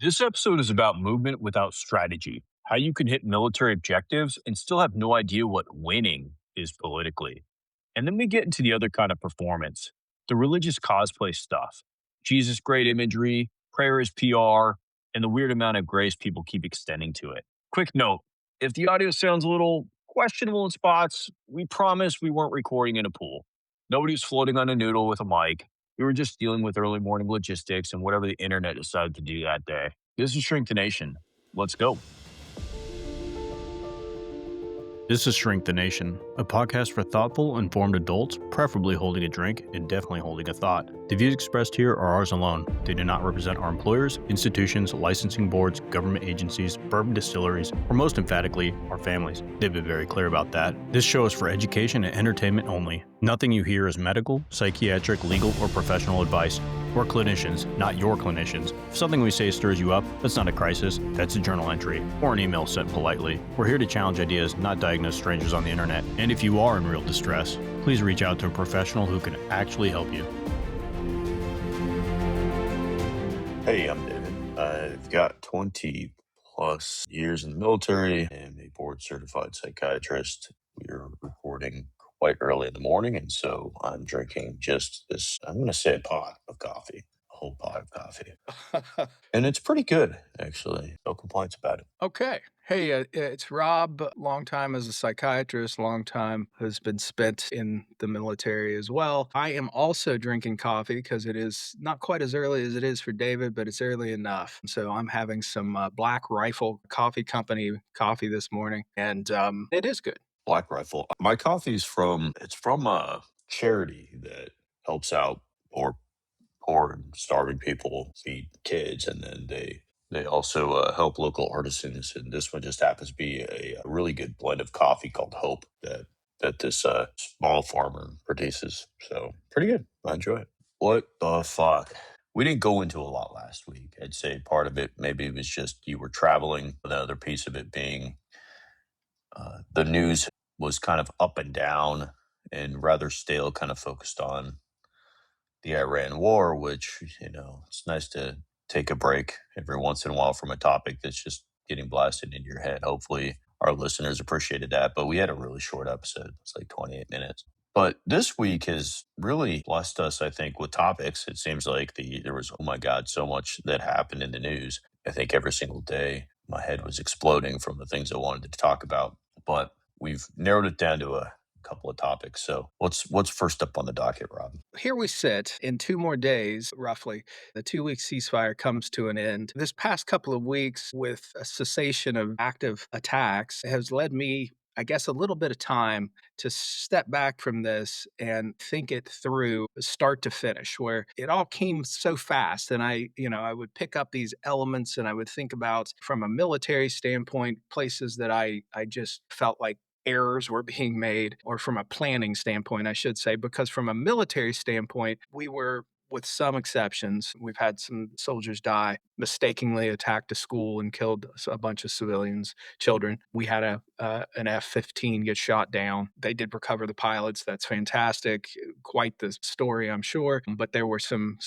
This episode is about movement without strategy, how you can hit military objectives and still have no idea what winning is politically. And then we get into the other kind of performance, the religious cosplay stuff. Jesus' great imagery, prayer is PR, and the weird amount of grace people keep extending to it. Quick note, if the audio sounds a little questionable in spots, we promise we weren't recording in a pool. Nobody was floating on a noodle with a mic. We were just dealing with early morning logistics and whatever the internet decided to do that day. This is Shrink the Nation. Let's go. This is Shrink the Nation, a podcast for thoughtful, informed adults, preferably holding a drink and definitely holding a thought. The views expressed here are ours alone. They do not represent our employers, institutions, licensing boards, government agencies, bourbon distilleries, or most emphatically, our families. They've been very clear about that. This show is for education and entertainment only. Nothing you hear is medical, psychiatric, legal, or professional advice. We're clinicians, not your clinicians. If something we say stirs you up, that's not a crisis, that's a journal entry, or an email sent politely. We're here to challenge ideas, not diagnose strangers on the internet. And if you are in real distress, please reach out to a professional who can actually help you. Hey, I'm David. I've got 20 plus years in the military and a board certified psychiatrist. We're recording quite early in the morning, and so I'm drinking just this, I'm going to say a pot of coffee, a whole pot of coffee. And it's pretty good, actually. No complaints about it. Okay. Hey, it's Rob. Long time as a psychiatrist, long time has been spent in the military as well. I am also drinking coffee because it is not quite as early as it is for David, but it's early enough. So I'm having some Black Rifle Coffee Company coffee this morning, and it is good. Black Rifle. My coffee's it's from a charity that helps out poor and starving people feed kids, and then they also help local artisans. And this one just happens to be a really good blend of coffee called Hope that this small farmer produces. So pretty good. I enjoy it. What the fuck? We didn't go into a lot last week. I'd say part of it maybe it was just you were traveling. The other piece of it being the news was kind of up and down and rather stale, kind of focused on the Iran war, which, it's nice to take a break every once in a while from a topic that's just getting blasted into your head. Hopefully, our listeners appreciated that. But we had a really short episode. It's like 28 minutes. But this week has really blessed us, I think, with topics. It seems like there was, oh my God, so much that happened in the news. I think every single day my head was exploding from the things I wanted to talk about. But we've narrowed it down to a couple of topics. So what's first up on the docket, Rob? Here we sit in 2 more days, roughly. The 2 week ceasefire comes to an end. This past couple of weeks, with a cessation of active attacks, has led me, I guess, a little bit of time to step back from this and think it through start to finish, where it all came so fast. And I would pick up these elements and I would think about, from a military standpoint, places that I just felt like errors were being made, or from a planning standpoint, I should say, because from a military standpoint, we were, with some exceptions, we've had some soldiers die, mistakenly attacked a school and killed a bunch of civilians, children. We had an F-15 get shot down. They did recover the pilots. That's fantastic. Quite the story, I'm sure. But there were some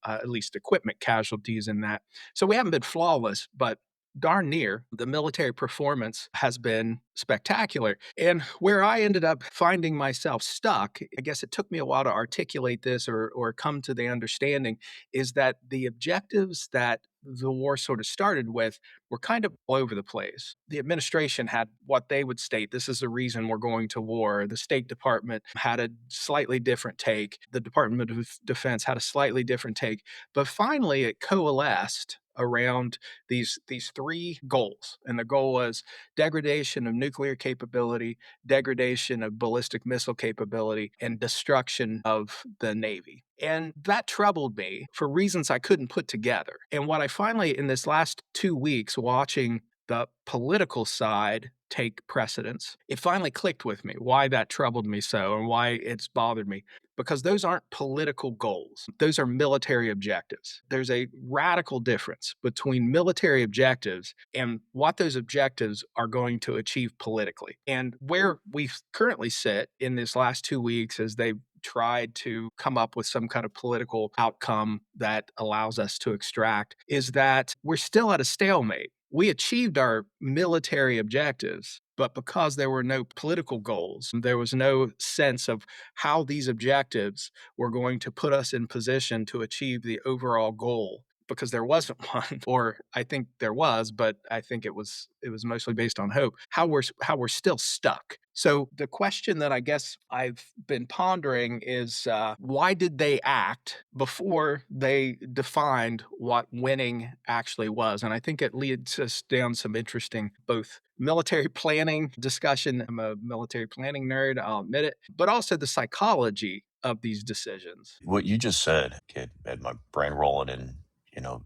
at least equipment casualties in that. So we haven't been flawless, but darn near, the military performance has been spectacular. And where I ended up finding myself stuck, I guess it took me a while to articulate this or come to the understanding, is that the objectives that the war sort of started with were kind of all over the place. The administration had what they would state, this is the reason we're going to war. The State Department had a slightly different take. The Department of Defense had a slightly different take. But finally, it coalesced around these three goals. And the goal was degradation of nuclear capability, degradation of ballistic missile capability, and destruction of the Navy. And that troubled me for reasons I couldn't put together. And what I finally, in this last 2 weeks, watching the political side take precedence, it finally clicked with me why that troubled me so and why it's bothered me. Because those aren't political goals. Those are military objectives. There's a radical difference between military objectives and what those objectives are going to achieve politically. And where we currently sit in this last 2 weeks, as they've tried to come up with some kind of political outcome that allows us to extract is that we're still at a stalemate. We achieved our military objectives, but because there were no political goals, there was no sense of how these objectives were going to put us in position to achieve the overall goal. Because there wasn't one, or I think there was, but I think it was mostly based on hope. How we're still stuck. So the question that I guess I've been pondering is why did they act before they defined what winning actually was? And I think it leads us down some interesting both military planning discussion. I'm a military planning nerd, I'll admit it, but also the psychology of these decisions. What you just said, kid, had my brain rolling and, you know,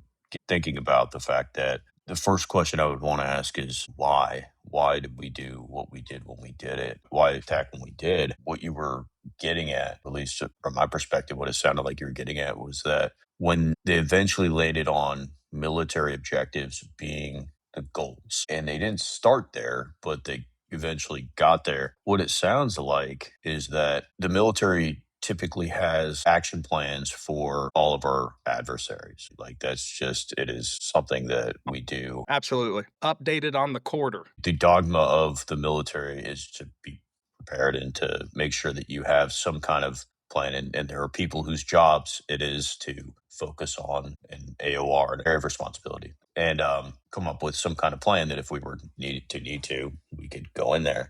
thinking about the fact that the first question I would want to ask is why? Why did we do what we did when we did it? Why attack when we did? What you were getting at least from my perspective, what it sounded like you were getting at was that when they eventually laid it on military objectives being the goals, and they didn't start there, but they eventually got there. What it sounds like is that the military typically has action plans for all of our adversaries. Like that's just, it is something that we do. Absolutely. Updated on the quarter. The dogma of the military is to be prepared and to make sure that you have some kind of plan. And there are people whose jobs it is to focus on an AOR, an area of responsibility, and come up with some kind of plan that if we were need to, we could go in there.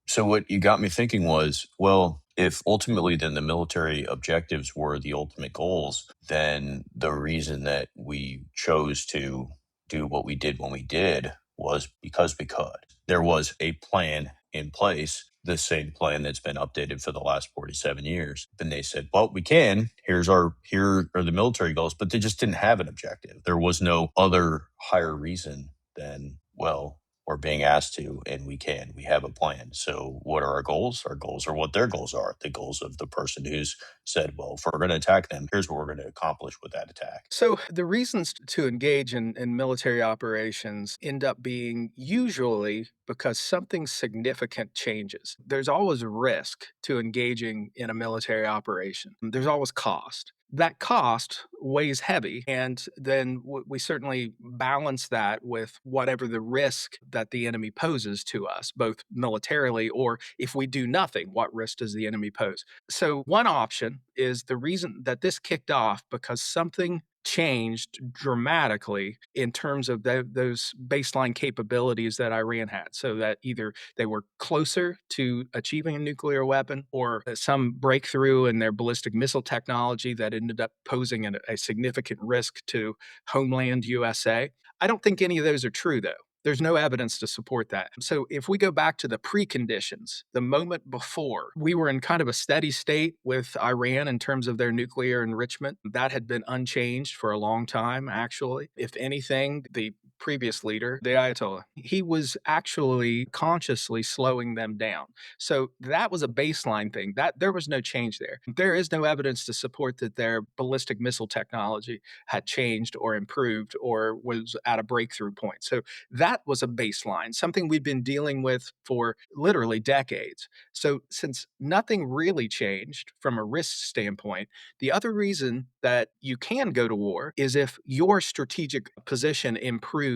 So what you got me thinking was, well, if ultimately then the military objectives were the ultimate goals, then the reason that we chose to do what we did when we did was because we could. There was a plan in place, the same plan that's been updated for the last 47 years. Then they said, well, we can. Here are the military goals, but they just didn't have an objective. There was no other higher reason than, well, we're being asked to, and we can. We have a plan. So, what are our goals? Our goals are what their goals are. The goals of the person who's said, well, if we're going to attack them, here's what we're going to accomplish with that attack. So, the reasons to engage in military operations end up being usually because something significant changes. There's always a risk to engaging in a military operation, there's always cost. That cost weighs heavy, and then we certainly balance that with whatever the risk that the enemy poses to us, both militarily or if we do nothing, what risk does the enemy pose? So, one option is the reason that this kicked off because something changed dramatically in terms of those baseline capabilities that Iran had, so that either they were closer to achieving a nuclear weapon or some breakthrough in their ballistic missile technology that ended up posing a significant risk to homeland USA. I don't think any of those are true, though. There's no evidence to support that. So if we go back to the preconditions, the moment before, we were in kind of a steady state with Iran in terms of their nuclear enrichment. That had been unchanged for a long time, actually. If anything, the previous leader, the Ayatollah, he was actually consciously slowing them down. So that was a baseline thing. That there was no change there. There is no evidence to support that their ballistic missile technology had changed or improved or was at a breakthrough point. So that was a baseline, something we've been dealing with for literally decades. So, since nothing really changed from a risk standpoint, the other reason that you can go to war is if your strategic position improves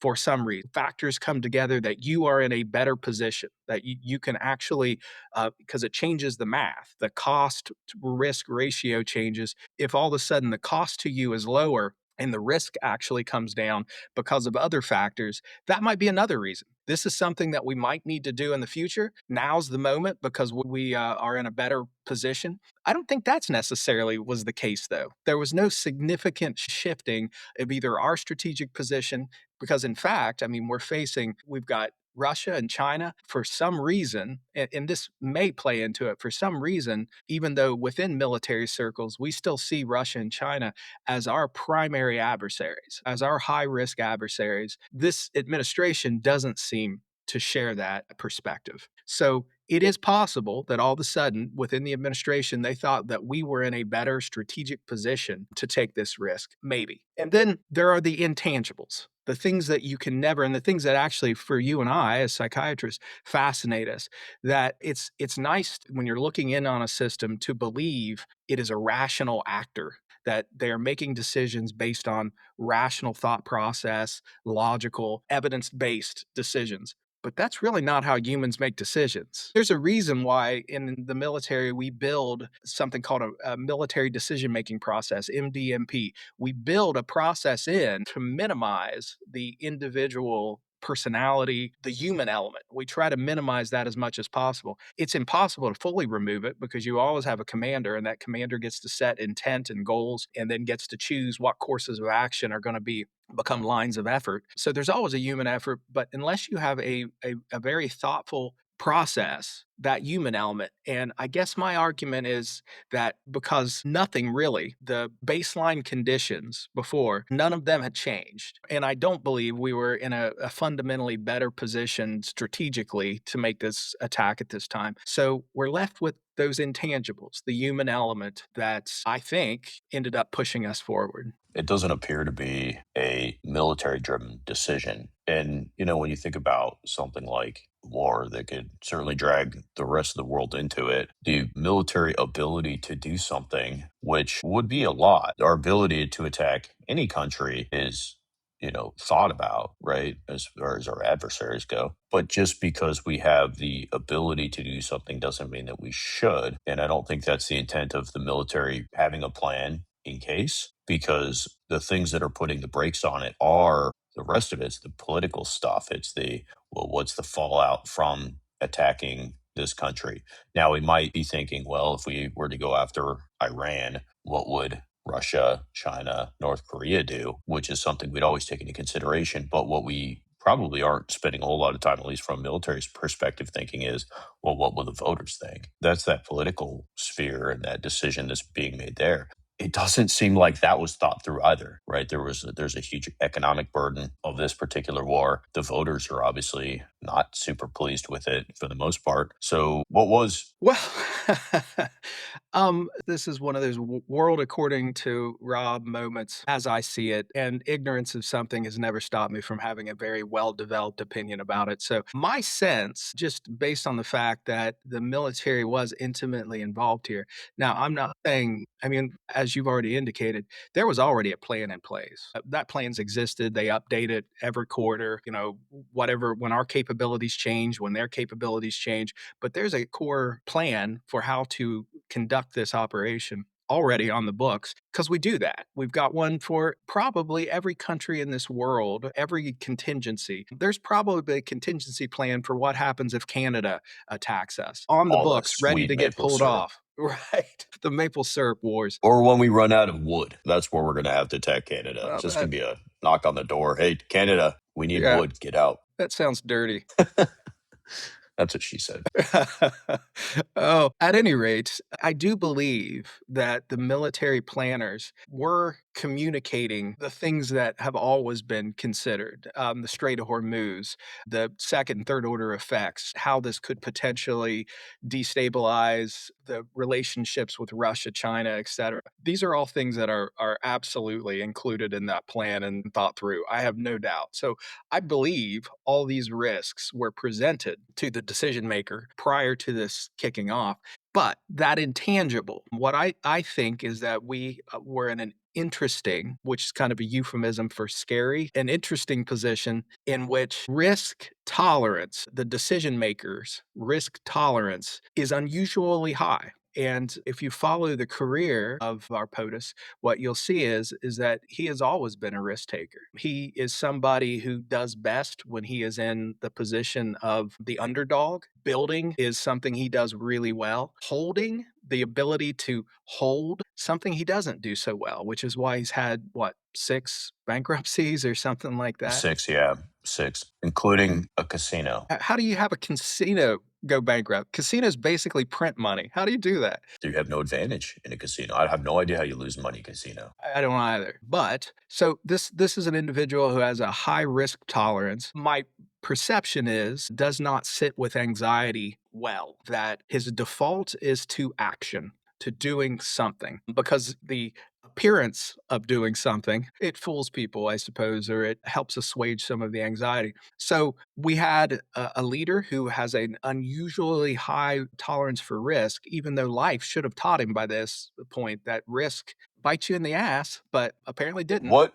for some reason. Factors come together that you are in a better position, that you can actually, because it changes the math, the cost to risk ratio changes. If all of a sudden the cost to you is lower, and the risk actually comes down because of other factors, that might be another reason. This is something that we might need to do in the future. Now's the moment because we are in a better position. I don't think that's necessarily was the case, though. There was no significant shifting of either our strategic position, because in fact, I mean, we've got Russia and China for some reason, and this may play into it for some reason, even though within military circles, we still see Russia and China as our primary adversaries, as our high risk adversaries. This administration doesn't seem to share that perspective. So it is possible that all of a sudden within the administration, they thought that we were in a better strategic position to take this risk, maybe. And then there are the intangibles. the things that you can never, and the things that actually for you and I as psychiatrists fascinate us, that it's nice when you're looking in on a system to believe it is a rational actor, that they are making decisions based on rational thought process, logical, evidence-based decisions. But that's really not how humans make decisions. There's a reason why in the military we build something called a military decision making process, MDMP. We build a process in to minimize the individual personality, the human element. We try to minimize that as much as possible. It's impossible to fully remove it because you always have a commander, and that commander gets to set intent and goals and then gets to choose what courses of action are going to become lines of effort. So there's always a human effort, but unless you have a very thoughtful process, that human element. And I guess my argument is that because nothing really, the baseline conditions before, none of them had changed. And I don't believe we were in a fundamentally better position strategically to make this attack at this time. So we're left with those intangibles, the human element that I think ended up pushing us forward. It doesn't appear to be a military driven decision. And, when you think about something like war that could certainly drag the rest of the world into it, the military ability to do something, which would be a lot, our ability to attack any country is, thought about, right? As far as our adversaries go. But just because we have the ability to do something doesn't mean that we should. And I don't think that's the intent of the military having a plan in case, because the things that are putting the brakes on it are the rest of it's the political stuff. It's well, what's the fallout from attacking this country? Now, we might be thinking, well, if we were to go after Iran, what would Russia, China, North Korea do? Which is something we'd always take into consideration. But what we probably aren't spending a whole lot of time, at least from a military perspective, thinking is, well, what will the voters think? That's that political sphere and that decision that's being made there. It doesn't seem like that was thought through either, right? There's a huge economic burden of this particular war. The voters are obviously not super pleased with it for the most part. So, what was Well, this is one of those world according to Rob moments as I see it, and ignorance of something has never stopped me from having a very well developed opinion about it. So, my sense, just based on the fact that the military was intimately involved here. Now, I'm not saying, I mean, as you've already indicated, there was already a plan in place. That plan's existed. They update it every quarter, whatever, when our capabilities change, when their capabilities change, but there's a core plan for how to conduct this operation already on the books because we do that. We've got one for probably every country in this world, every contingency. There's probably a contingency plan for what happens if Canada attacks us on the all that books, ready sweet to get maple pulled syrup? off. Right. The maple syrup wars. Or when we run out of wood, that's where we're going to have to attack Canada. It's Well, just going to be a knock on the door. Hey, Canada, we need yeah, wood. Get out. that sounds dirty. That's what she said. Oh, at any rate, I do believe that the military planners were communicating the things that have always been considered, the Strait of Hormuz, the second and third order effects, how this could potentially destabilize the relationships with Russia, China, etc. These are all things that are absolutely included in that plan and thought through. I have no doubt. So I believe all these risks were presented to the decision maker prior to this kicking off. But that intangible, what I think is that we were in an interesting, which is kind of a euphemism for scary, an interesting position in which risk tolerance, the decision makers' risk tolerance is unusually high. And if you follow the career of our POTUS, what you'll see is that he has always been a risk taker. He is somebody who does best when he is in the position of the underdog. Building is something he does really well. Holding, the ability to hold, something he doesn't do so well, which is why he's had what, 6 bankruptcies or something like that. 6, yeah, 6, including a casino. How do you have a casino go bankrupt? Casinos basically print money. How do you do that? You have no advantage in a casino. I have no idea how you lose money in a casino. I don't either. But so this is an individual who has a high risk tolerance. My perception is does not sit with anxiety well, that his default is to action, to doing something, because the appearance of doing something, it fools people, I suppose, or it helps assuage some of the anxiety. So we had a leader who has an unusually high tolerance for risk, even though life should have taught him by this point that risk bites you in the ass, but apparently didn't. What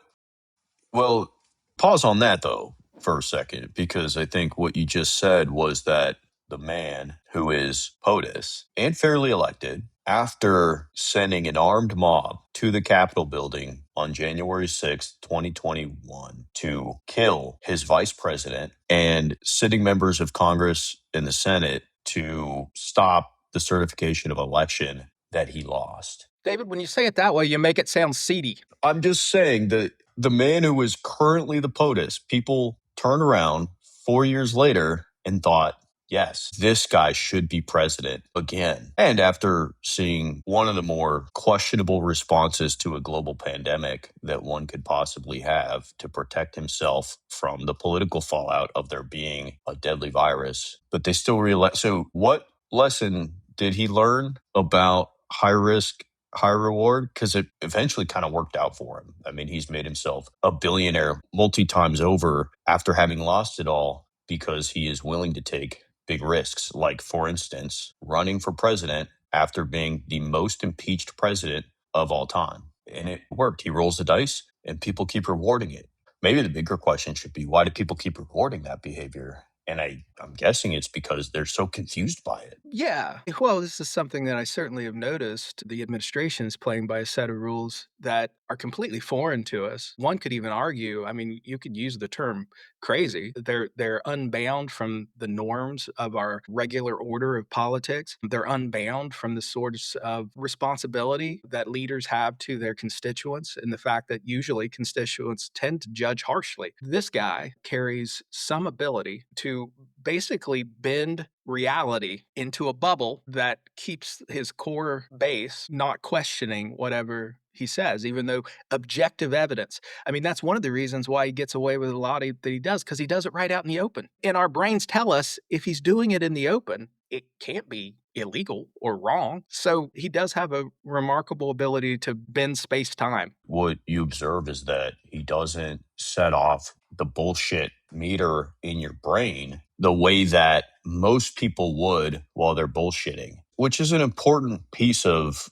Well, pause on that though for a second, because I think what you just said was that the man who is POTUS and fairly elected, after sending an armed mob to the Capitol building on January 6th, 2021, to kill his vice president and sitting members of Congress and the Senate to stop the certification of election that he lost. David, when you say it that way, you make it sound seedy. I'm just saying that the man who is currently the POTUS, people turn around 4 years later and thought, yes, this guy should be president again. And after seeing one of the more questionable responses to a global pandemic that one could possibly have to protect himself from the political fallout of there being a deadly virus, but they still realize. So, what lesson did he learn about high risk, high reward? Because it eventually kind of worked out for him. I mean, he's made himself a billionaire multi times over after having lost it all because he is willing to take big risks. Like, for instance, running for president after being the most impeached president of all time. And it worked. He rolls the dice and people keep rewarding it. Maybe the bigger question should be, why do people keep rewarding that behavior? And I'm guessing it's because they're so confused by it. Yeah. Well, this is something that I certainly have noticed. The administration is playing by a set of rules that are completely foreign to us. One could even argue, I mean, you could use the term crazy. They're unbound from the norms of our regular order of politics. They're unbound from the sorts of responsibility that leaders have to their constituents and the fact that usually constituents tend to judge harshly. This guy carries some ability to basically bend reality into a bubble that keeps his core base not questioning whatever he says, even though objective evidence. I mean, that's one of the reasons why he gets away with a lot that he does, because he does it right out in the open. And our brains tell us if he's doing it in the open, it can't be illegal or wrong. So he does have a remarkable ability to bend space time. What you observe is that he doesn't set off the bullshit meter in your brain the way that most people would while they're bullshitting, which is an important piece of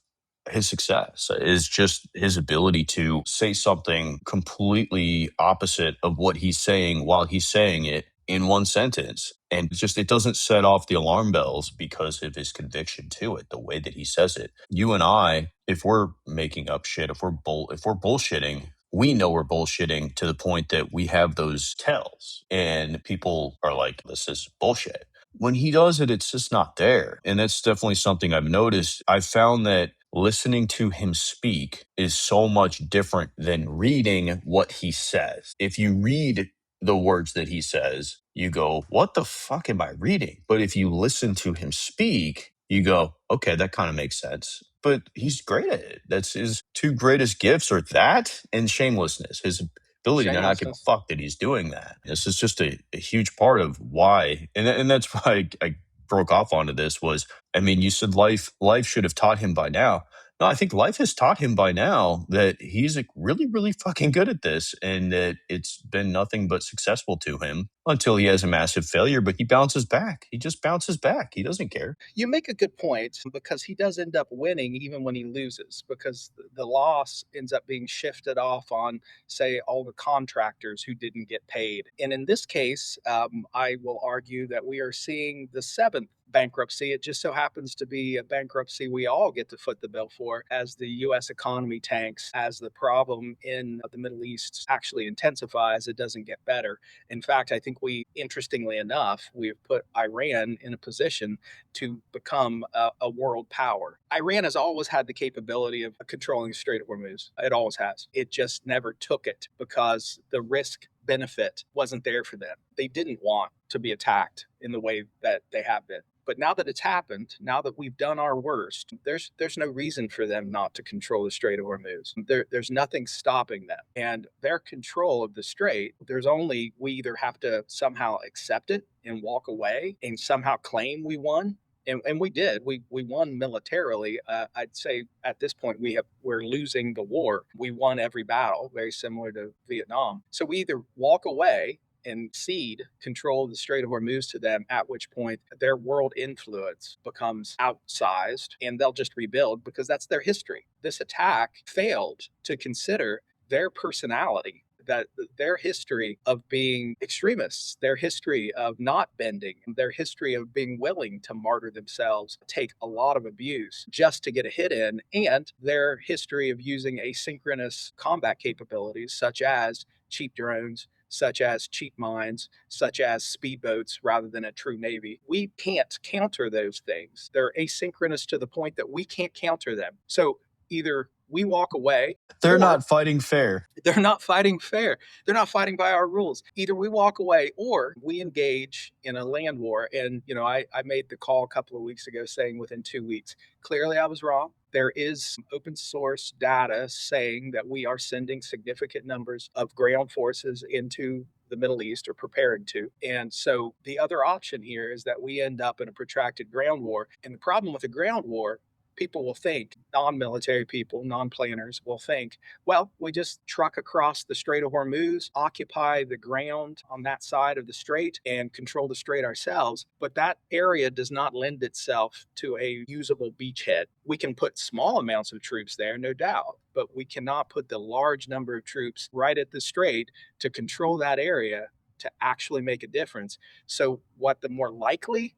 his success, is just his ability to say something completely opposite of what he's saying while he's saying it in one sentence. And just, it doesn't set off the alarm bells because of his conviction to it, the way that he says it. You and I, if we're making up shit, if we're bullshitting, we know we're bullshitting to the point that we have those tells and people are like, this is bullshit. When he does it, it's just not there. And that's definitely something I've noticed. I've found that listening to him speak is so much different than reading what he says. If you read the words that he says, you go, what the fuck am I reading? But if you listen to him speak, you go, okay, that kind of makes sense. But he's great at it. That's his two greatest gifts, are that and shamelessness. His ability to not give a Shamelessness. fuck that he's doing that. This is just a huge part of why, and that's why I broke off onto this was, I mean, you said life should have taught him by now. No, I think life has taught him by now that he's like really, really fucking good at this and that it's been nothing but successful to him until he has a massive failure, but he bounces back. He just bounces back. He doesn't care. You make a good point because he does end up winning even when he loses because the loss ends up being shifted off on, say, all the contractors who didn't get paid. And in this case, I will argue that we are seeing the seventh bankruptcy. It just so happens to be a bankruptcy we all get to foot the bill for as the US economy tanks, as the problem in the Middle East actually intensifies. It doesn't get better. In fact, I think interestingly enough, we've put Iran in a position to become a world power. Iran has always had the capability of controlling the Strait of Hormuz. It always has. It just never took it because the risk benefit wasn't there for them. They didn't want to be attacked in the way that they have been. But now that it's happened, now that we've done our worst, there's no reason for them not to control the Strait of Hormuz. There's nothing stopping them. And their control of the strait, we either have to somehow accept it and walk away and somehow claim we won, And we did. We won militarily. I'd say at this point we're losing the war. We won every battle, very similar to Vietnam. So we either walk away and cede control of the Strait of Hormuz to them, at which point their world influence becomes outsized and they'll just rebuild because that's their history. This attack failed to consider their personality, that their history of being extremists, their history of not bending, their history of being willing to martyr themselves, take a lot of abuse just to get a hit in, and their history of using asynchronous combat capabilities such as cheap drones, such as cheap mines, such as speedboats rather than a true navy. We can't counter those things. They're asynchronous to the point that we can't counter them. So either we walk away They're or not fighting fair. they're not fighting fair. They're not fighting by our rules. Either we walk away or we engage in a land war. And, I made the call a couple of weeks ago saying within 2 weeks. Clearly, I was wrong. There is open source data saying that we are sending significant numbers of ground forces into the Middle East or preparing to. And so the other option here is that we end up in a protracted ground war. And the problem with a ground war, people will think, non military people, non planners will think, well, we just truck across the Strait of Hormuz, occupy the ground on that side of the strait, and control the strait ourselves. But that area does not lend itself to a usable beachhead. We can put small amounts of troops there, no doubt, but we cannot put the large number of troops right at the strait to control that area to actually make a difference. So, what the more likely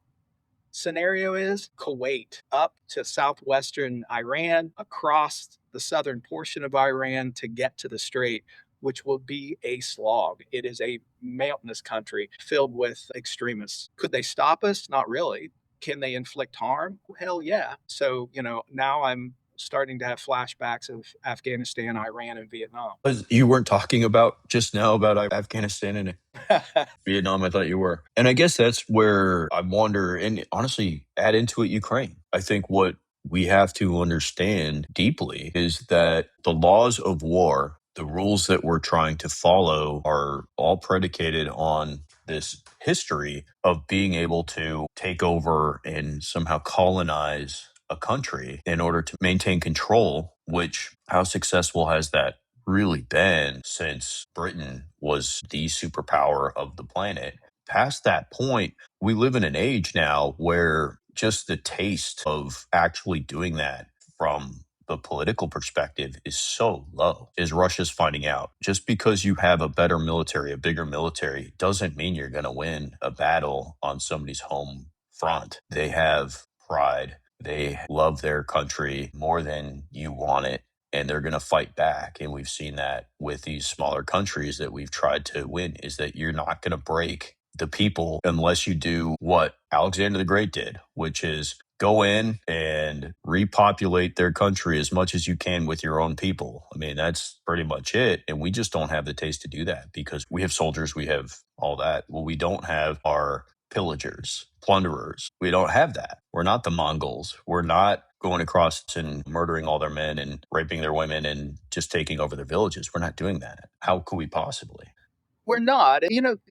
scenario is Kuwait up to southwestern Iran, across the southern portion of Iran to get to the strait, which will be a slog. It is a mountainous country filled with extremists. Could they stop us? Not really. Can they inflict harm? Hell yeah. So, now I'm starting to have flashbacks of Afghanistan, Iran, and Vietnam. You weren't talking about just now about Afghanistan and Vietnam. I thought you were. And I guess that's where I wonder, and honestly, add into it Ukraine. I think what we have to understand deeply is that the laws of war, the rules that we're trying to follow, are all predicated on this history of being able to take over and somehow colonize a country in order to maintain control, which, how successful has that really been since Britain was the superpower of the planet? Past that point, we live in an age now where just the taste of actually doing that from the political perspective is so low. Is Russia's finding out? Just because you have a better military, a bigger military, doesn't mean you're going to win a battle on somebody's home front. They have pride. They love their country more than you want it, and they're going to fight back. And we've seen that with these smaller countries that we've tried to win, is that you're not going to break the people unless you do what Alexander the Great did, which is go in and repopulate their country as much as you can with your own people. I mean, that's pretty much it. And we just don't have the taste to do that because we have soldiers, we have all that. Well, we don't have our pillagers, plunderers. We don't have that. We're not the Mongols. We're not going across and murdering all their men and raping their women and just taking over their villages. We're not doing that. How could we possibly? We're not.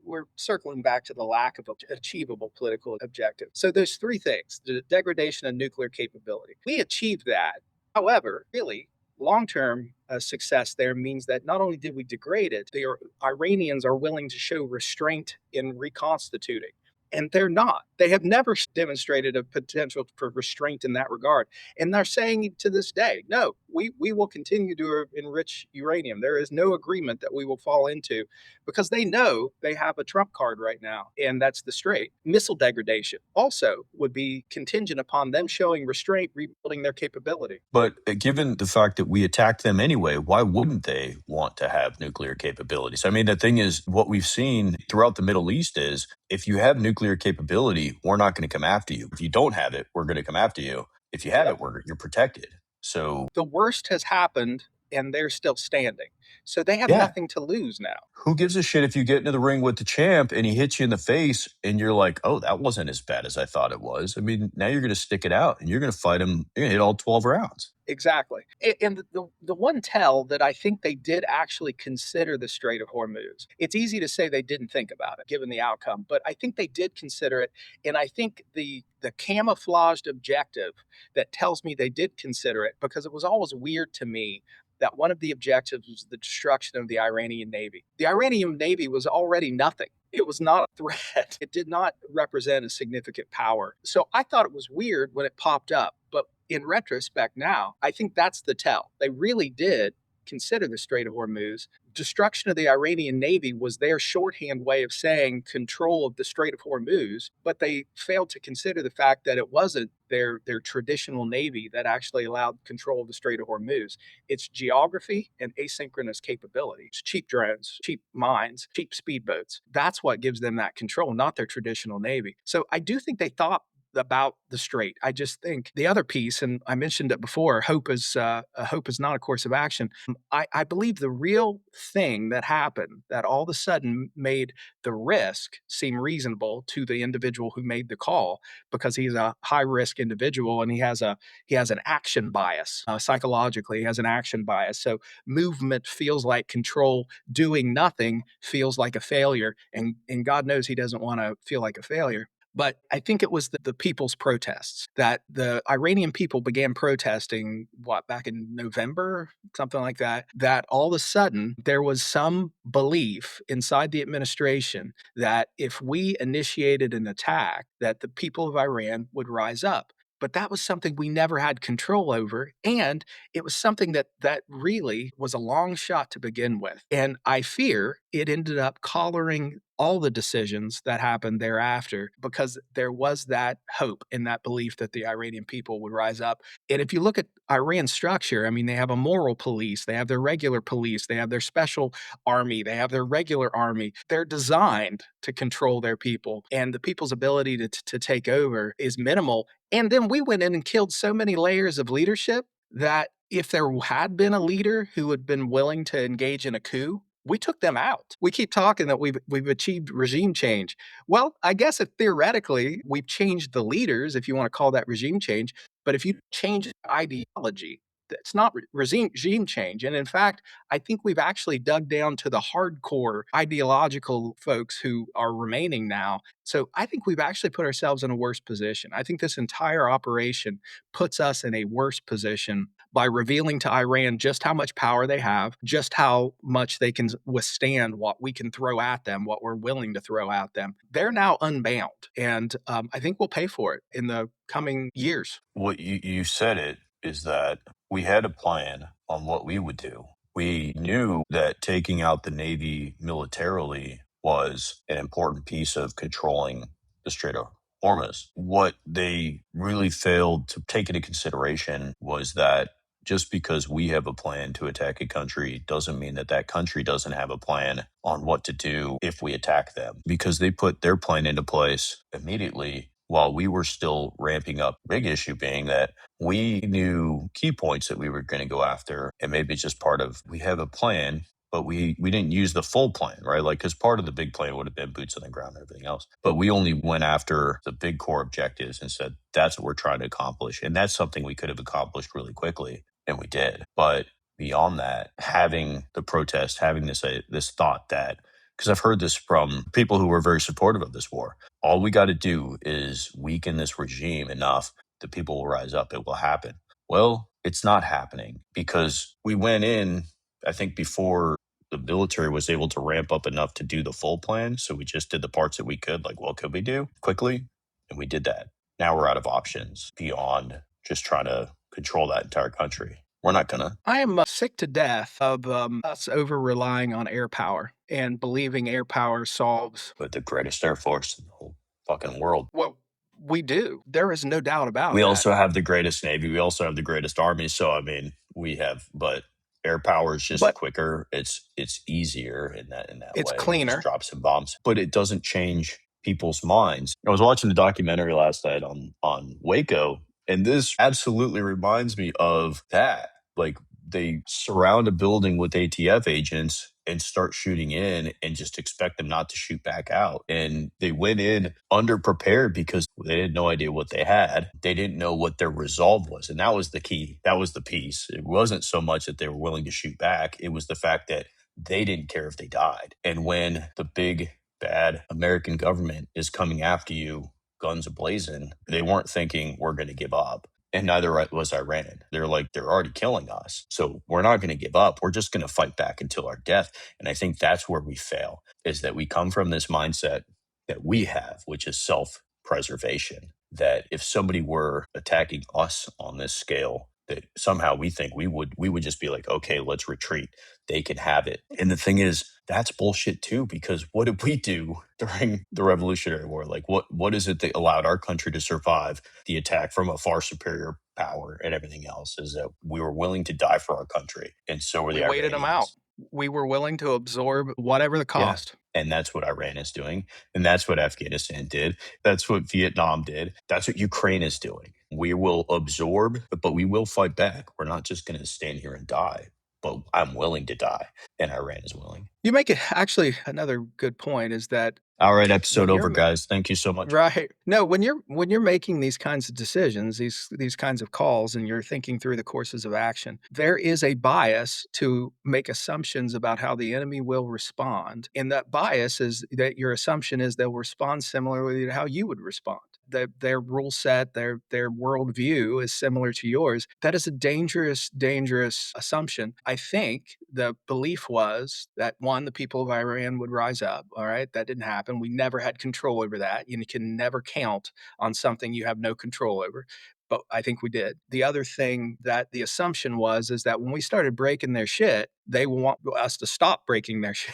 We're circling back to the lack of achievable political objective. So there's three things: the degradation of nuclear capability. We achieved that. However, really, long-term success there means that not only did we degrade it, the Iranians are willing to show restraint in reconstituting. And they're not. They have never demonstrated a potential for restraint in that regard. And they're saying to this day, no, we will continue to enrich uranium. There is no agreement that we will fall into because they know they have a trump card right now, and that's the strait. Missile degradation also would be contingent upon them showing restraint, rebuilding their capability. But given the fact that we attacked them anyway, why wouldn't they want to have nuclear capabilities? I mean, the thing is, what we've seen throughout the Middle East is if you have nuclear capability, we're not going to come after you. If you don't have it, we're going to come after you. If you have it, you're protected. So the worst has happened and they're still standing. So they have Yeah. nothing to lose now. Who gives a shit if you get into the ring with the champ and he hits you in the face and you're like, oh, that wasn't as bad as I thought it was? I mean, now you're going to stick it out and you're going to fight him. You're going to hit all 12 rounds. Exactly. And the one tell that I think they did actually consider the Strait of Hormuz. It's easy to say they didn't think about it given the outcome, but I think they did consider it. And I think the camouflaged objective that tells me they did consider it, because it was always weird to me that one of the objectives was the destruction of the Iranian Navy. The Iranian Navy was already nothing. It was not a threat. It did not represent a significant power. So I thought it was weird when it popped up. But in retrospect now, I think that's the tell. They really did consider the Strait of Hormuz. Destruction of the Iranian Navy was their shorthand way of saying control of the Strait of Hormuz, but they failed to consider the fact that it wasn't their traditional Navy that actually allowed control of the Strait of Hormuz. It's geography and asynchronous capabilities, cheap drones, cheap mines, cheap speedboats. That's what gives them that control, not their traditional Navy. So I do think they thought about the strait. I just think the other piece, and I mentioned it before, hope is not a course of action. I believe the real thing that happened that all of a sudden made the risk seem reasonable to the individual who made the call, because he's a high risk individual and he has an action bias psychologically. He has an action bias. So movement feels like control. Doing nothing feels like a failure, and God knows he doesn't want to feel like a failure. But I think it was the people's protests that the Iranian people began protesting, what, back in November, something like that, that all of a sudden there was some belief inside the administration that if we initiated an attack, that the people of Iran would rise up. But that was something we never had control over. And it was something that really was a long shot to begin with. And I fear it ended up collaring all the decisions that happened thereafter, because there was that hope and that belief that the Iranian people would rise up. And if you look at Iran's structure, I mean, they have a moral police, they have their regular police, they have their special army, they have their regular army. They're designed to control their people, and the people's ability to take over is minimal. And then we went in and killed so many layers of leadership that if there had been a leader who had been willing to engage in a coup, we took them out. We keep talking that we've achieved regime change. Well, I guess if theoretically we've changed the leaders, if you want to call that regime change, but if you change ideology, that's not regime change. And in fact, I think we've actually dug down to the hardcore ideological folks who are remaining now. So I think we've actually put ourselves in a worse position. I think this entire operation puts us in a worse position by revealing to Iran just how much power they have, just how much they can withstand what we can throw at them, what we're willing to throw at them. They're now unbound. And I think we'll pay for it in the coming years. What you said it is that we had a plan on what we would do. We knew that taking out the Navy militarily was an important piece of controlling the Strait of Hormuz. What they really failed to take into consideration was that just because we have a plan to attack a country doesn't mean that that country doesn't have a plan on what to do if we attack them, because they put their plan into place immediately while we were still ramping up. Big issue being that we knew key points that we were going to go after, and maybe it's just part of, we have a plan, but we didn't use the full plan, right? Like, because part of the big plan would have been boots on the ground and everything else, but we only went after the big core objectives and said that's what we're trying to accomplish, and that's something we could have accomplished really quickly, and we did. But beyond that, having the protest, having this thought that, because I've heard this from people who were very supportive of this war, all we got to do is weaken this regime enough that people will rise up. It will happen. Well, it's not happening, because we went in, I think, before the military was able to ramp up enough to do the full plan. So we just did the parts that we could, like, what could we do quickly? And we did that. Now we're out of options beyond just trying to control that entire country. We're not going to. I am sick to death of us over relying on air power and believing air power solves But the greatest air force in the whole fucking world. what we do. There is no doubt about We that. also have the greatest Navy. We also have the greatest Army. So, I mean, we have, but air power is just But quicker. It's easier in that it's way. Just cleaner. drop some bombs, but it doesn't change people's minds. I was watching the documentary last night on Waco, and this absolutely reminds me of that. Like, they surround a building with ATF agents and start shooting in and just expect them not to shoot back out. And they went in underprepared because they had no idea what they had. They didn't know what their resolve was. And that was the key. That was the piece. It wasn't so much that they were willing to shoot back. It was the fact that they didn't care if they died. And when the big bad American government is coming after you, guns ablazing, they weren't thinking we're going to give up. And neither was Iran. They're like, they're already killing us. So we're not going to give up. We're just going to fight back until our death. And I think that's where we fail, is that we come from this mindset that we have, which is self preservation. That if somebody were attacking us on this scale, that somehow we think we would just be like, okay, let's retreat. They can have it. And the thing is, that's bullshit too, because what did we do during the Revolutionary War? Like what is it that allowed our country to survive the attack from a far superior power and everything else? Is that we were willing to die for our country. And so were We the waited them out. Iranians. We were willing to absorb whatever the Yeah. cost. And that's what Iran is doing. And that's what Afghanistan did. That's what Vietnam did. That's what Ukraine is doing. We will absorb, but we will fight back. We're not just going to stand here and die, but I'm willing to die. And Iran is willing. You make it actually another good point is that All right, episode when over, you're guys. Thank you so much. right. No, when you're making these kinds of decisions, these kinds of calls, and you're thinking through the courses of action, there is a bias to make assumptions about how the enemy will respond. And that bias is that your assumption is they'll respond similarly to how you would respond. Their rule set, their worldview is similar to yours. That is a dangerous, dangerous assumption. I think the belief was that one, the people of Iran would rise up. All right, that didn't happen. We never had control over that. You can never count on something you have no control over. But I think we did. The other thing that the assumption was is that when we started breaking their shit, they want us to stop breaking their shit.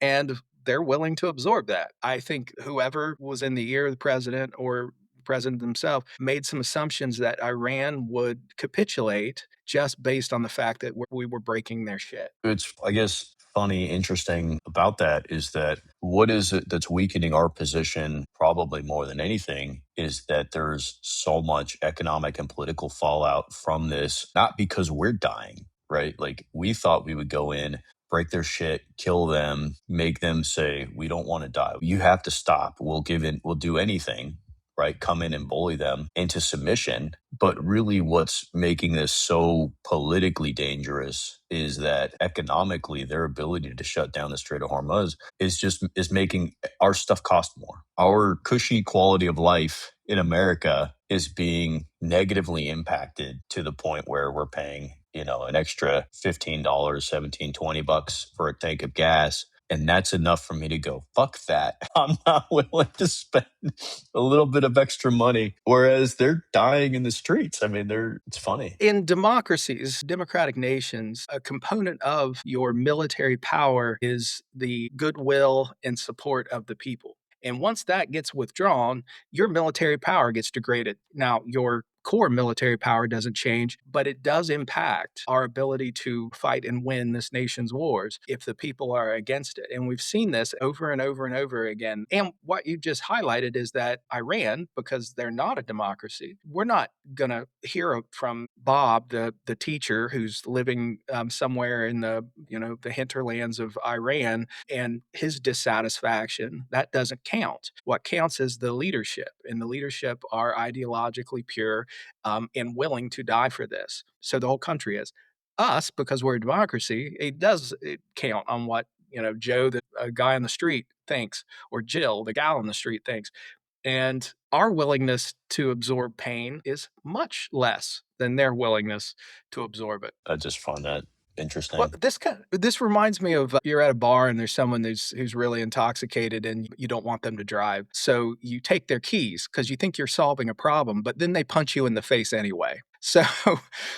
And they're willing to absorb that. I think whoever was in the ear of the president or the president himself made some assumptions that Iran would capitulate just based on the fact that we were breaking their shit. It's, I guess, funny, interesting about that is that what is it that's weakening our position probably more than anything is that there's so much economic and political fallout from this, not because we're dying, right? Like we thought we would go in, break their shit, kill them, make them say, we don't want to die. You have to stop. We'll give in, we'll do anything, right? Come in and bully them into submission. But really, what's making this so politically dangerous is that economically, their ability to shut down the Strait of Hormuz is making our stuff cost more. Our cushy quality of life in America is being negatively impacted to the point where we're paying, an extra $15, 17, $20 for a tank of gas. And that's enough for me to go, fuck that. I'm not willing to spend a little bit of extra money. Whereas they're dying in the streets. I mean, it's funny. In democracies, democratic nations, a component of your military power is the goodwill and support of the people. And once that gets withdrawn, your military power gets degraded. Now, your core military power doesn't change, but it does impact our ability to fight and win this nation's wars if the people are against it. And we've seen this over and over and over again. And what you just highlighted is that Iran, because they're not a democracy, we're not going to hear from Bob, the teacher who's living somewhere in the hinterlands of Iran, and his dissatisfaction. That doesn't count. What counts is the leadership, and the leadership are ideologically pure and willing to die for this. So the whole country is. Us, because we're a democracy, it count on what Joe, the guy on the street, thinks, or Jill, the gal on the street, thinks. And our willingness to absorb pain is much less than their willingness to absorb it. I just find that Well, interesting. this reminds me of you're at a bar and there's someone who's really intoxicated and you don't want them to drive. So you take their keys because you think you're solving a problem, but then they punch you in the face anyway. So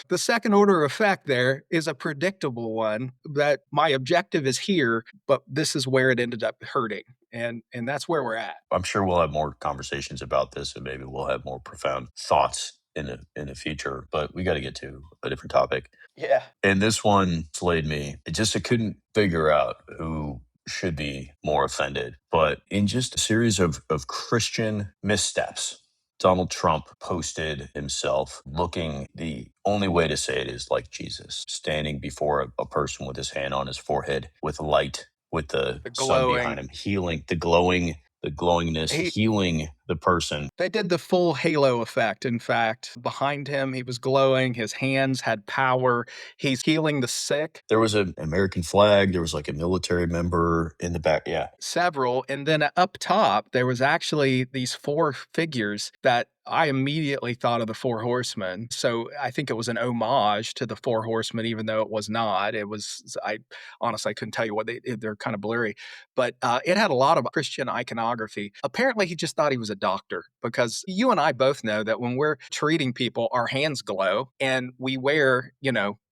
the second order effect there is a predictable one that my objective is here, but this is where it ended up hurting. And that's where we're at. I'm sure we'll have more conversations about this and maybe we'll have more profound thoughts in the future, but we got to get to a different topic. Yeah. And this one slayed me. I couldn't figure out who should be more offended. But in just a series of Christian missteps, Donald Trump posted himself looking, the only way to say it is like Jesus, standing before a person with his hand on his forehead with light, with the The sun behind glowing. him, healing, the glowingness, He healing the person. They did the full halo effect. In fact, behind him, he was glowing, his hands had power, he's healing the sick. There was an American flag, there was like a military member in the back. Yeah. Several, and then up top, there was actually these 4 figures that I immediately thought of the 4 Horsemen. So, I think it was an homage to the 4 Horsemen, even though it was not. It was I honestly, I couldn't tell you what they're kinda blurry, but, it had a lot of Christian iconography. Apparently, he just thought he was a doctor, because you and I both know that when we're treating people, our hands glow, and we wear,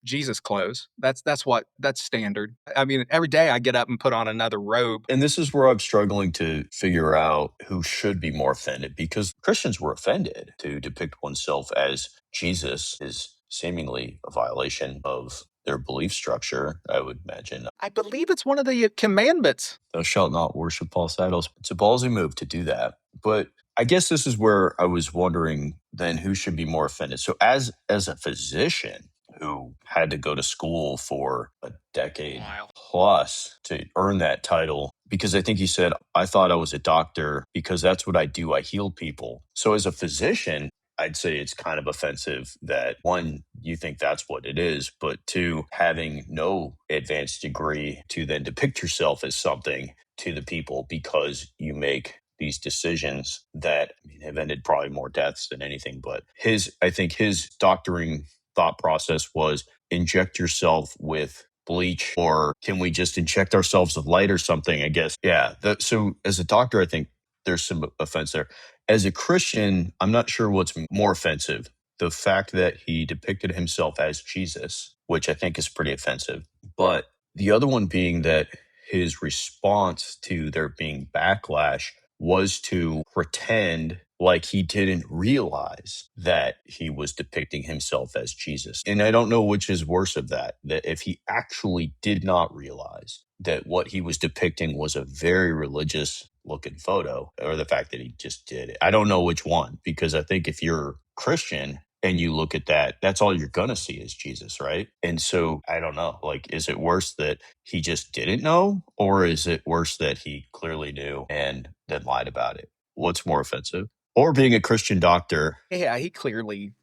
Jesus clothes. That's standard. I mean, every day I get up and put on another robe. And this is where I'm struggling to figure out who should be more offended, because Christians were offended. To depict oneself as Jesus is seemingly a violation of their belief structure, I would imagine. I believe it's one of the commandments. Thou shalt not worship false idols. It's a ballsy move to do that. But I guess this is where I was wondering then who should be more offended. So as a physician who had to go to school for a decade Wow. plus to earn that title, because I think he said, I thought I was a doctor because that's what I do. I heal people. So as a physician, I'd say it's kind of offensive that one, you think that's what it is, but two, having no advanced degree to then depict yourself as something to the people because you make these decisions that, I mean, have ended probably more deaths than anything. But I think his doctoring thought process was inject yourself with bleach, or can we just inject ourselves with light or something? I guess. Yeah. So as a doctor, I think there's some offense there. As a Christian, I'm not sure what's more offensive. The fact that he depicted himself as Jesus, which I think is pretty offensive. But the other one being that his response to there being backlash was to pretend like he didn't realize that he was depicting himself as Jesus. And I don't know which is worse of that if he actually did not realize that what he was depicting was a very religious looking photo, or the fact that he just did it. I don't know which one, because I think if you're Christian and you look at that, that's all you're going to see is Jesus, right? And so I don't know, like, is it worse that he just didn't know, or is it worse that he clearly knew and then lied about it? What's more offensive? Or being a Christian doctor. Yeah, he clearly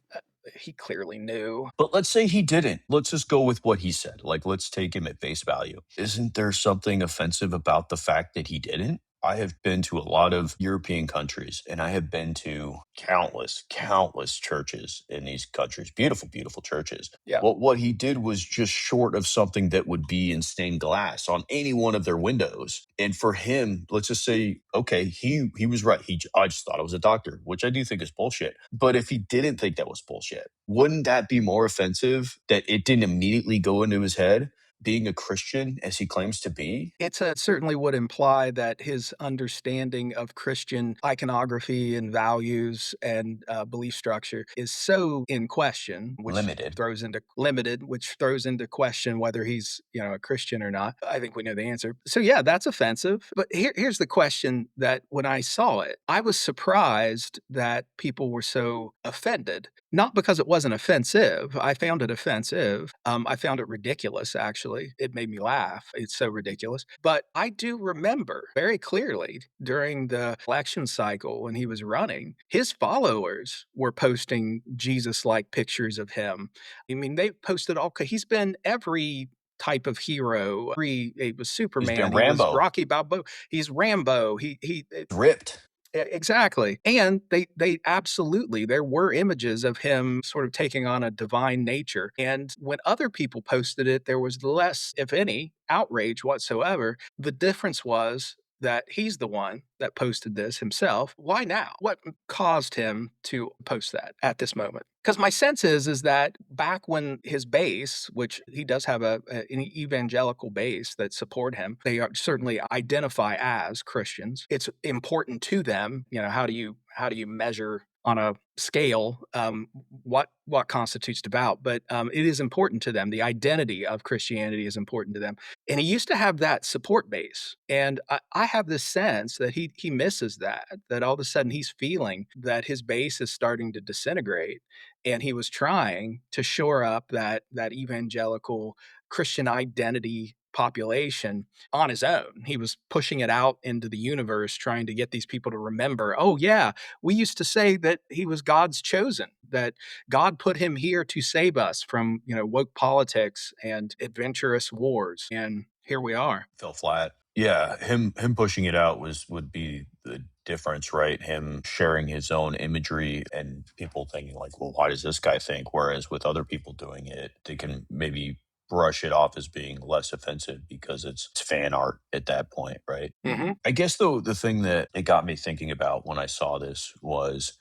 knew. But let's say he didn't. Let's just go with what he said. Like, let's take him at face value. Isn't there something offensive about the fact that he didn't? I have been to a lot of European countries, and I have been to countless churches in these countries. Beautiful, beautiful churches. Yeah. What he did was just short of something that would be in stained glass on any one of their windows. And for him, let's just say, okay, he was right. I just thought I was a doctor, which I do think is bullshit. But if he didn't think that was bullshit, wouldn't that be more offensive that it didn't immediately go into his head? Being a Christian as he claims to be? Certainly would imply that his understanding of Christian iconography and values and belief structure is so in question, which Limited. throws into limited, which throws into question whether he's a Christian or not. I think we know the answer. So yeah, that's offensive. But here's the question: that when I saw it, I was surprised that people were so offended. Not because it wasn't offensive. I found it offensive. I found it ridiculous, actually. It made me laugh. It's so ridiculous. But I do remember very clearly during the election cycle when he was running, his followers were posting Jesus like pictures of him. I mean, they posted he's been every type of hero. He was He's been Superman. He was Rambo, Rocky Balboa. He's Rambo. He ripped. Exactly. And they absolutely there were images of him sort of taking on a divine nature. And when other people posted it, there was less, if any, outrage whatsoever. The difference was that he's the one that posted this himself. Why now? What caused him to post that at this moment? Because my sense is that back when his base, which he does have an evangelical base that support him, they certainly identify as Christians. It's important to them. How do you measure on a scale what constitutes devout, but it is important to them. The identity of Christianity is important to them, and he used to have that support base. And I have this sense that he misses that. That all of a sudden he's feeling that his base is starting to disintegrate, and he was trying to shore up that evangelical Christian identity population on his own. He was pushing it out into the universe, trying to get these people to remember, oh, yeah, we used to say that he was God's chosen, that God put him here to save us from, woke politics and adventurous wars. And here we are. Fell flat. Yeah, him pushing it out would be the difference, right? Him sharing his own imagery and people thinking like, well, why does this guy think? Whereas with other people doing it, they can maybe brush it off as being less offensive because it's fan art at that point, right? Hmm. I guess though the thing that it got me thinking about when I saw this was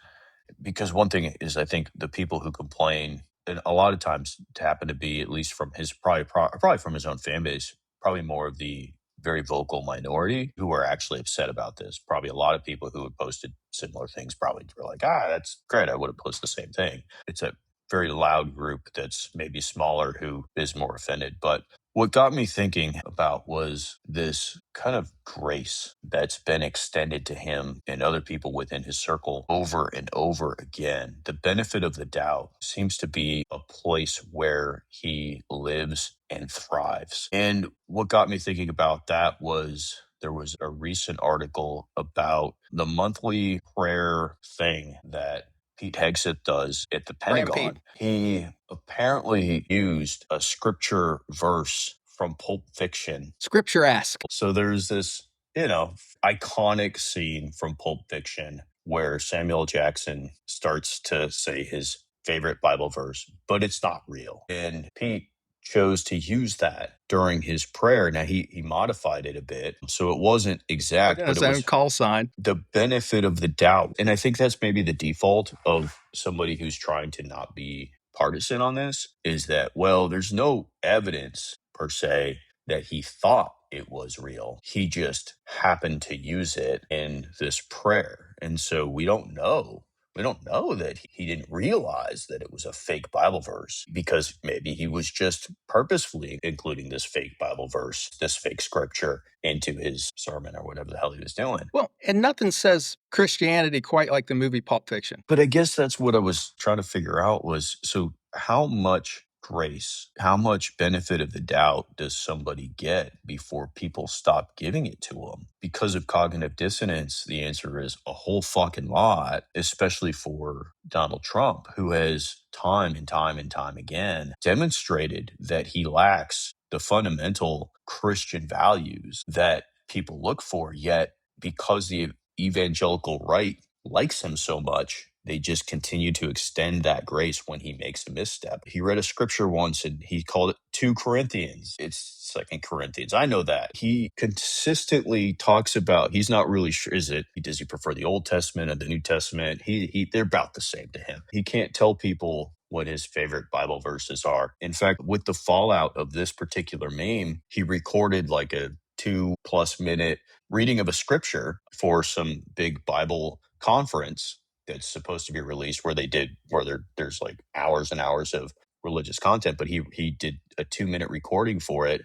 because one thing is I think the people who complain and a lot of times happen to be at least from his probably from his own fan base, probably more of the very vocal minority who are actually upset about this. Probably a lot of people who had posted similar things probably were like, that's great. I would have posted the same thing. It's a very loud group that's maybe smaller who is more offended. But what got me thinking about was this kind of grace that's been extended to him and other people within his circle over and over again. The benefit of the doubt seems to be a place where he lives and thrives. And what got me thinking about that was there was a recent article about the monthly prayer thing that Pete Hegseth does at the Brand Pete. Pentagon. He apparently used a scripture verse from Pulp Fiction. Scripture-esque. So there's this, you know, iconic scene from Pulp Fiction where Samuel Jackson starts to say his favorite Bible verse, but it's not real. And Pete chose to use that during his prayer. Now he modified it a bit. So it wasn't Put exact, in but his it own was call sign. the benefit of the doubt. And I think that's maybe the default of somebody who's trying to not be partisan on this is that, well, there's no evidence per se that he thought it was real. He just happened to use it in this prayer. And so we don't know. We don't know that he didn't realize that it was a fake Bible verse because maybe he was just purposefully including this fake Bible verse, this fake scripture into his sermon or whatever the hell he was doing. Well, and nothing says Christianity quite like the movie Pulp Fiction. But I guess that's what I was trying to figure out was so how much grace, how much benefit of the doubt does somebody get before people stop giving it to them? Because of cognitive dissonance, the answer is a whole fucking lot, especially for Donald Trump, who has time and time and time again demonstrated that he lacks the fundamental Christian values that people look for. Yet, because the evangelical right likes him so much, they just continue to extend that grace when he makes a misstep. He read a scripture once and he called it 2 Corinthians. It's Second Corinthians. I know that. He consistently talks about he's not really sure does he prefer the Old Testament or the New Testament? He they're about the same to him. He can't tell people what his favorite Bible verses are. In fact, with the fallout of this particular meme, he recorded like a 2+ minute reading of a scripture for some big Bible conference that's supposed to be released there's like hours and hours of religious content, but he did a 2-minute recording for it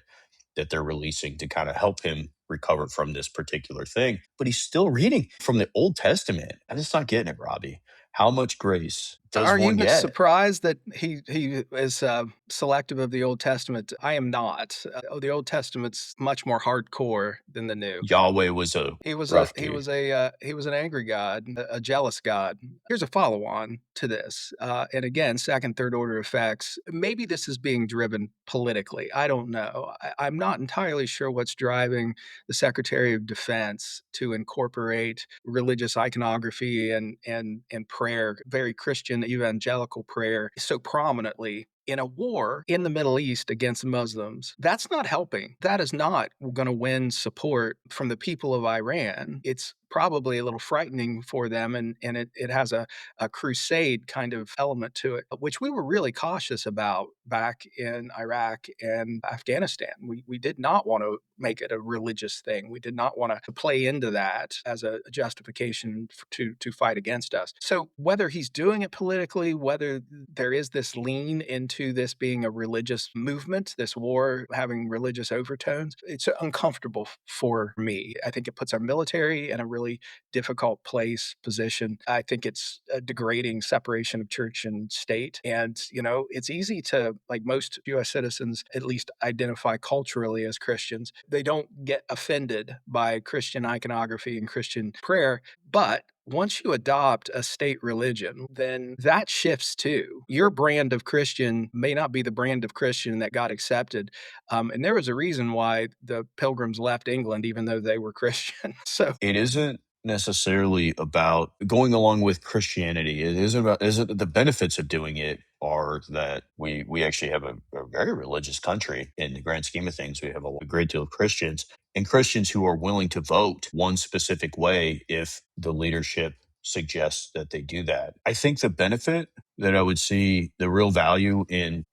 that they're releasing to kind of help him recover from this particular thing. But he's still reading from the Old Testament. I'm just not getting it, Robbie. How much grace does Are one you get? surprised that he is selective of the Old Testament? I am not. The Old Testament's much more hardcore than the New. Yahweh was a He was a rough he dude. was a he was an angry God, a jealous God. Here's a follow-on to this, and again, second, third order effects. Maybe this is being driven politically. I don't know. I'm not entirely sure what's driving the Secretary of Defense to incorporate religious iconography and prayer, very Christian evangelical prayer, so prominently in a war in the Middle East against Muslims. That's not helping. That is not going to win support from the people of Iran. It's probably a little frightening for them, and it has a crusade kind of element to it, which we were really cautious about back in Iraq and Afghanistan. We did not want to make it a religious thing. We did not want to play into that as a justification to fight against us. So whether he's doing it politically, whether there is this lean into this being a religious movement, this war having religious overtones, it's uncomfortable for me. I think it puts our military in a really difficult position. I think it's a degrading separation of church and state. And, it's easy to, like most US citizens, at least identify culturally as Christians. They don't get offended by Christian iconography and Christian prayer. But once you adopt a state religion, then that shifts too. Your brand of Christian may not be the brand of Christian that got accepted. And there was a reason why the pilgrims left England, even though they were Christian. So It isn't necessarily about going along with Christianity. It isn't about isn't the benefits of doing it are that we actually have a very religious country in the grand scheme of things. We have a great deal of Christians and Christians who are willing to vote one specific way if the leadership suggests that they do that. I think the benefit that I would see the real value in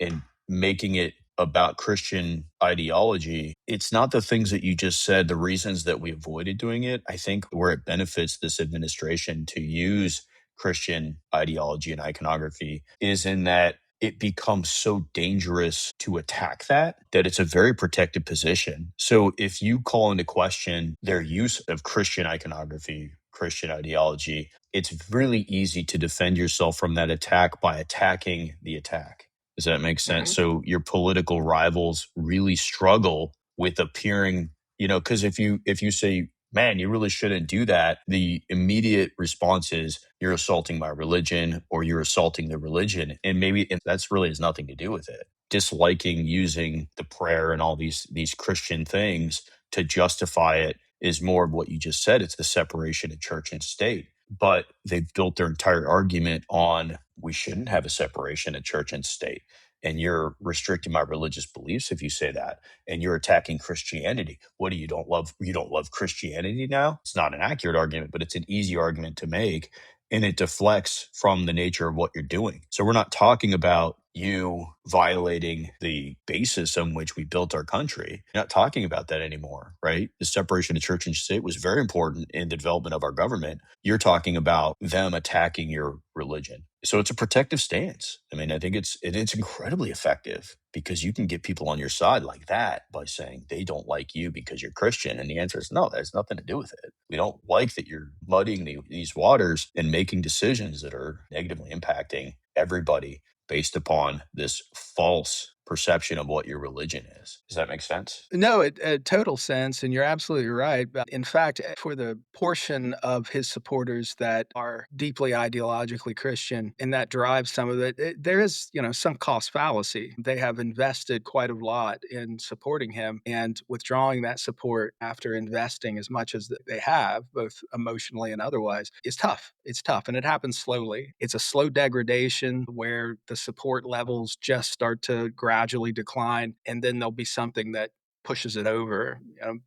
making it about Christian ideology, it's not the things that you just said, the reasons that we avoided doing it. I think where it benefits this administration to use Christian ideology and iconography is in that it becomes so dangerous to attack that it's a very protected position. So if you call into question their use of Christian iconography, Christian ideology, it's really easy to defend yourself from that attack by attacking the attack. Does that make sense? mhm. So your political rivals really struggle with appearing, because if you say, man, you really shouldn't do that, the immediate response is you're assaulting my religion or you're assaulting the religion. And that's really has nothing to do with it. Disliking using the prayer and all these Christian things to justify it is more of what you just said. It's the separation of church and state. But they've built their entire argument on we shouldn't have a separation of church and state. And you're restricting my religious beliefs if you say that. And you're attacking Christianity. What do you don't love? You don't love Christianity now? It's not an accurate argument, but it's an easy argument to make. And it deflects from the nature of what you're doing. So we're not talking about you violating the basis on which we built our country. You're not talking about that anymore, right? The separation of church and state was very important in the development of our government. You're talking about them attacking your religion. So it's a protective stance. I mean, I think it's incredibly effective because you can get people on your side like that by saying they don't like you because you're Christian. And the answer is no, that has nothing to do with it. We don't like that you're muddying these waters and making decisions that are negatively impacting everybody based upon this false perception of what your religion is. Does that make sense? No, it total sense, and you're absolutely right. But in fact, for the portion of his supporters that are deeply ideologically Christian, and that drives some of it, there is, some cost fallacy. They have invested quite a lot in supporting him, and withdrawing that support after investing as much as they have, both emotionally and otherwise, is tough. It's tough, and it happens slowly. It's a slow degradation where the support levels just start to gradually decline, and then there'll be something that pushes it over,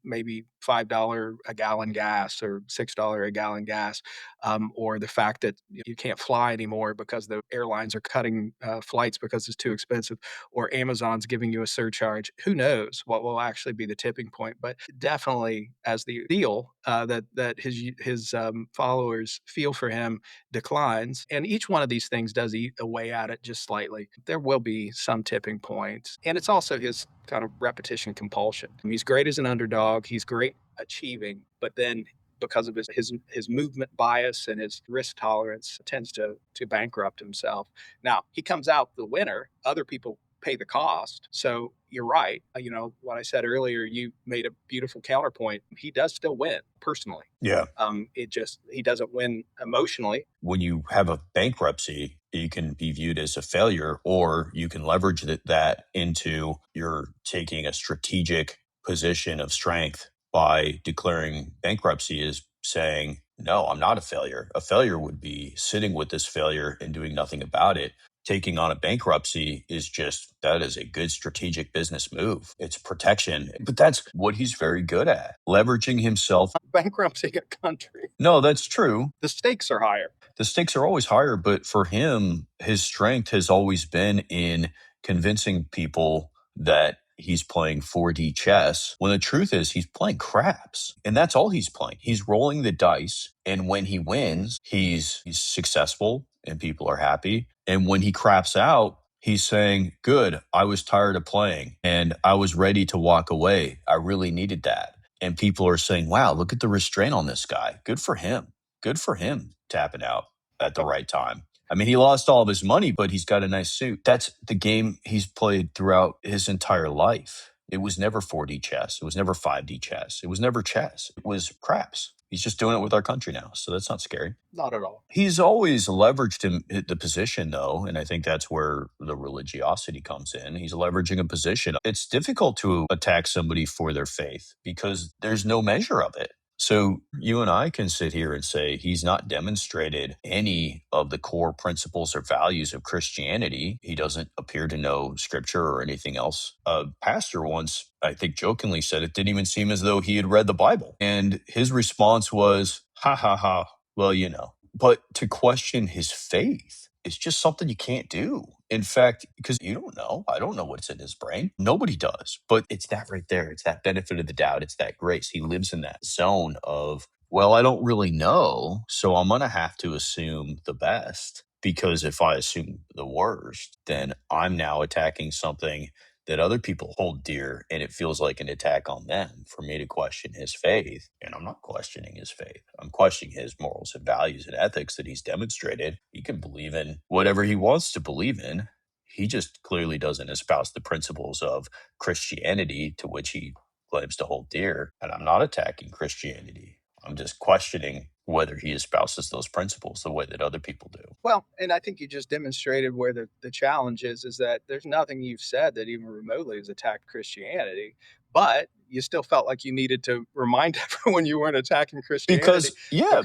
maybe $5 a gallon gas or $6 a gallon gas, or the fact that you can't fly anymore because the airlines are cutting flights because it's too expensive, or Amazon's giving you a surcharge. Who knows what will actually be the tipping point? But definitely, as the deal that his followers feel for him declines, and each one of these things does eat away at it just slightly, there will be some tipping point. And it's also his kind of repetition compulsion. He's great as an underdog. He's great achieving, but then because of his movement bias and his risk tolerance tends to bankrupt himself. Now he comes out the winner. Other people pay the cost. So you're right. What I said earlier, you made a beautiful counterpoint. He does still win personally. Yeah. He doesn't win emotionally. When you have a bankruptcy, you can be viewed as a failure, or you can leverage that into you're taking a strategic position of strength by declaring bankruptcy as saying, no, I'm not a failure. A failure would be sitting with this failure and doing nothing about it. taking on a bankruptcy is just, that is a good strategic business move. It's protection, but that's what he's very good at, leveraging himself. Bankruptcy a country. No, that's true. The stakes are higher. The stakes are always higher, but for him, his strength has always been in convincing people that he's playing 4D chess when the truth is he's playing craps. And that's all he's playing. He's rolling the dice. And when he wins, he's successful and people are happy. And when he craps out, he's saying, good, I was tired of playing and I was ready to walk away. I really needed that. And people are saying, wow, look at the restraint on this guy. Good for him. Good for him tapping out at the right time. I mean, he lost all of his money, but he's got a nice suit. That's the game he's played throughout his entire life. It was never 4D chess. It was never 5D chess. It was never chess. It was craps. He's just doing it with our country now. So that's not scary. Not at all. He's always leveraged the position, though. And I think that's where the religiosity comes in. He's leveraging a position. It's difficult to attack somebody for their faith because there's no measure of it. So you and I can sit here and say he's not demonstrated any of the core principles or values of Christianity. He doesn't appear to know scripture or anything else. A pastor once, I think jokingly said it didn't even seem as though he had read the Bible. And his response was, ha ha ha, well, you know. But to question his faith is just something you can't do. In fact, because you don't know. I don't know what's in his brain. Nobody does. But it's that right there. It's that benefit of the doubt. It's that grace. He lives in that zone of, well, I don't really know. So I'm going to have to assume the best. Because if I assume the worst, then I'm now attacking something that other people hold dear, and it feels like an attack on them for me to question his faith. And I'm not questioning his faith. I'm questioning his morals and values and ethics that he's demonstrated. He can believe in whatever he wants to believe in. He just clearly doesn't espouse the principles of Christianity to which he claims to hold dear. And I'm not attacking Christianity. I'm just questioning whether he espouses those principles the way that other people do. Well, and I think you just demonstrated where the challenge is that there's nothing you've said that even remotely has attacked Christianity, but you still felt like you needed to remind everyone you weren't attacking Christianity.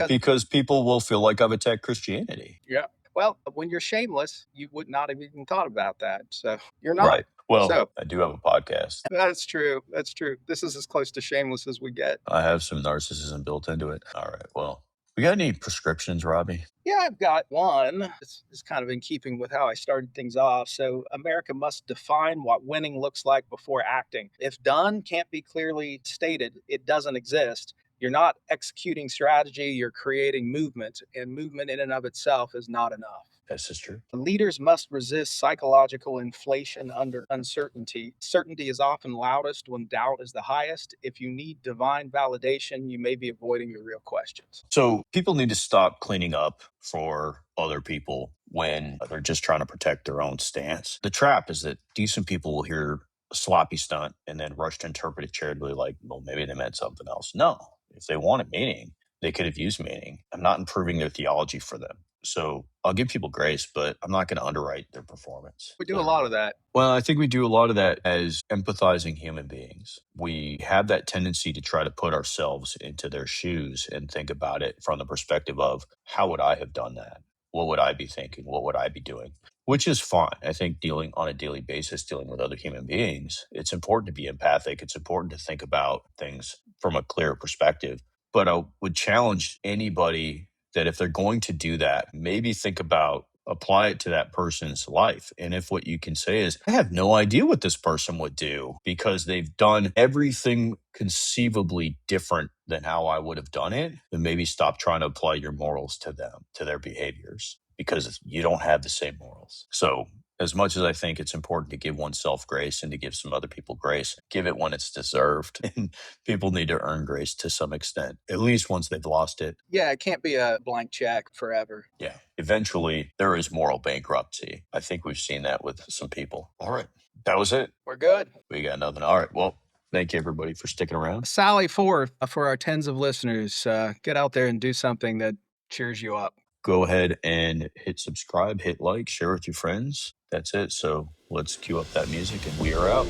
Because people will feel like I've attacked Christianity. Yeah. Well, when you're shameless, you would not have even thought about that. So you're not. Right. Well, So I do have a podcast. that's true. That's true. This is as close to shameless as we get. I have some narcissism built into it. All right. Well, we got any prescriptions, Robbie? Yeah, I've got one. It's kind of in keeping with how I started things off. So, America must define what winning looks like before acting. If done can't be clearly stated, it doesn't exist. You're not executing strategy, you're creating movement, and movement in and of itself is not enough. This is true. Leaders must resist psychological inflation under uncertainty. Certainty is often loudest when doubt is the highest. If you need divine validation, you may be avoiding the real questions. So people need to stop cleaning up for other people when they're just trying to protect their own stance. The trap is that decent people will hear a sloppy stunt and then rush to interpret it charitably like, well, maybe they meant something else. No, if they wanted meaning, they could have used meaning. I'm not improving their theology for them. So I'll give people grace, but I'm not going to underwrite their performance. We do a lot of that. Well, I think we do a lot of that as empathizing human beings. We have that tendency to try to put ourselves into their shoes and think about it from the perspective of how would I have done that? What would I be thinking? What would I be doing? Which is fine. I think dealing on a daily basis, dealing with other human beings, it's important to be empathic. It's important to think about things from a clear perspective. But I would challenge anybody that if they're going to do that, maybe think about apply it to that person's life. And if what you can say is, I have no idea what this person would do because they've done everything conceivably different than how I would have done it, then maybe stop trying to apply your morals to them, to their behaviors, because you don't have the same morals. So as much as I think it's important to give oneself grace and to give some other people grace, give it when it's deserved. And people need to earn grace to some extent, at least once they've lost it. Yeah, it can't be a blank check forever. Yeah. Eventually, there is moral bankruptcy. I think we've seen that with some people. All right. That was it. We're good. We got nothing. All right. Well, thank you, everybody, for sticking around. Sally forth for our tens of listeners. Get out there and do something that cheers you up. Go ahead and hit subscribe, hit like, share with your friends. That's it. So let's cue up that music and we are out.